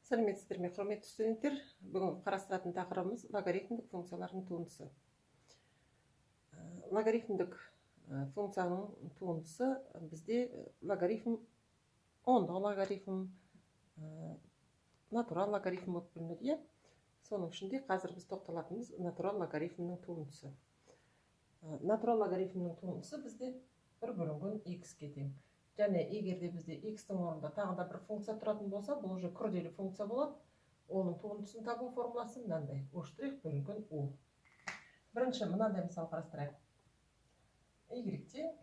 Сәлеметсіздер ме, құрметті студенттер? Бүгін қарастыратын тақырыбымыз логарифмдік функциялардың туындысы. Логарифмдік функцияның туындысы бізде логарифм, ондық логарифм, натурал логарифм болып бөлінеді. Соның ішінде қазір біз тоқталатынымыз натурал логарифмнің туындысы. Натурал логарифмнің туындысы бізде 1 бөлінген x-ке тең. Және егер де бізде x-тің орнында тағы да бір функция тұратын болса, бұл уже күрделі функция болады. Оның туындысын табу формуласы мынандай: u' бөлінген u. Бірінші мынандай мысал қарастырайық. Y тең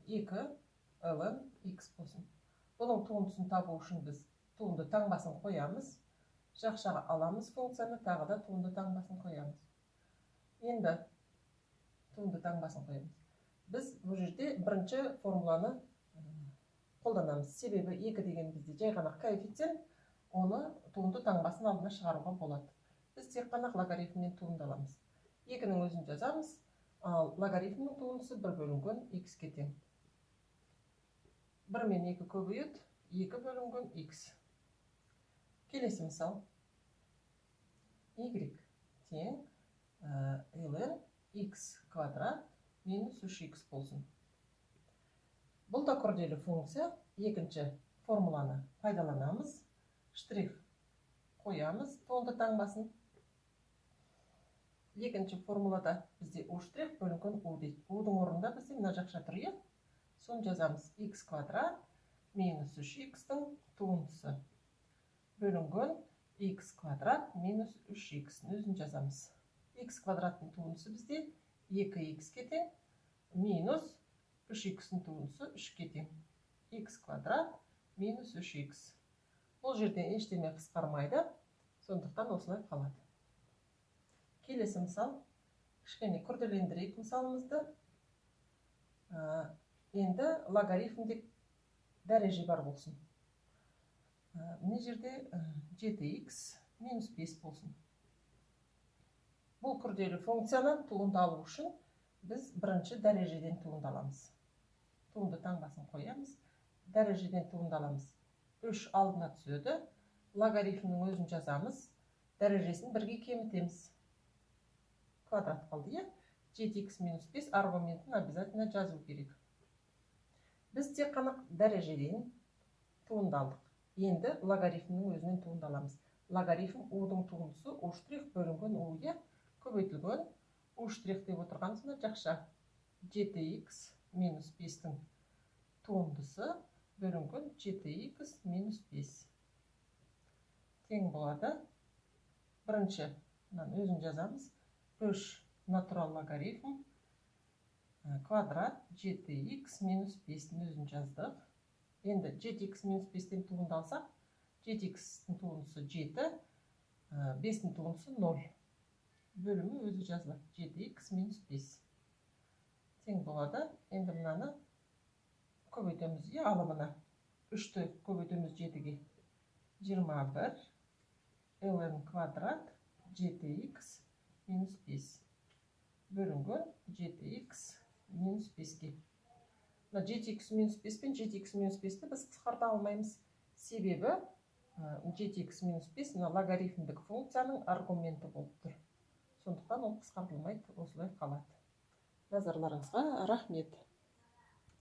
2 ln x болсын. Бұның туындысын табу үшін біз туынды таңбасын қоямыз. Жақшаға аламыз функцияны, тағы да туынды таңбасын қоямыз. Енді туынды таңбасын қоямыз. Біз бұл жерде бірінші формуланы қолданамыз. Себебі 2 деген бізде жай ғана коэффициент, оны туынды таңбасын алдына шығаруға болады. Біз тек қана логарифмнен туынды аламыз. 2-нің өзін жазамыз, ал логарифмнің туындысы 1 бөлінген x-ке тең. 1 мен 2 көбейеді, 2 бөлінген x. Келесі мысал. Y тең ln x квадрат минус 3x болсын. Бұл да күрделі функция. Екінші формуланы пайдаланамыз. Штрих қоямыз туынды таңбасын. Екінші формулада бізде u' бөлінген u дейді. U-дің орнында бізде мына жақша тұр. Соны жазамыз: x квадрат минус 3x-тің туындысы бөлінген x квадрат минус 3x-ін өзін жазамыз. X квадраттың туындысы бізде 2x-ке тең минус 3x-ін туындысы 3-ке тең. X квадрат минус 3x. Бұл жерден ештеме қысқармайды, сондықтан осылай қалады. Келесі мысал. Кішкене күрделендірейік мысалымызды. Енді логарифмдік дәреже бар болсын. Мына жерде 7x минус 5 болсын. Бұл күрделі функцияны туынды алу үшін біз бірінші дәрежеден туынды аламыз. Туынды таңбасын қоямыз. Дәрежеден туынды аламыз. 3 алдына түседі. Логарифмнің өзін жазамыз. Дәрежесін 1-ге кемітеміз. Квадрат қалды. 7x минус 5 аргументін обязательно жазу керек. Біз тек қана дәрежеден туынды алдық. Енді логарифмнің өзінен туынды аламыз. Логарифм u-дің туындысы u' бөлінген u-ге көбейтілген u' деп отырғанымызда жақша 7x минус 5-тің туындысы бөлінген 7x минус 5 тең болады. Бірінші өзін жазамыз. 3 натурал логарифм квадрат 7x минус 5-тің өзін жаздық. Енді 7x минус 5-тен туынды алсақ, 7x-тің туындысы 7, 5-тің туындысы 0. Бөлімі өзі жазылады. 7x минус 5 тең болады. Енді мынаны көбейтеміз. Алымына 3-ті көбейтеміз 7-ге. 21 ln квадрат 7x минус 5 бөлінген 7x минус 5-ге. 7x минус 5 пен 7x минус 5-ті біз қысқарта алмаймыз. Себебі 7x минус 5 логарифмдік функцияның аргументі болып тұр. Сондықтан ол қысқартылмайды, осылай қалады. Назарларыңызға рахмет.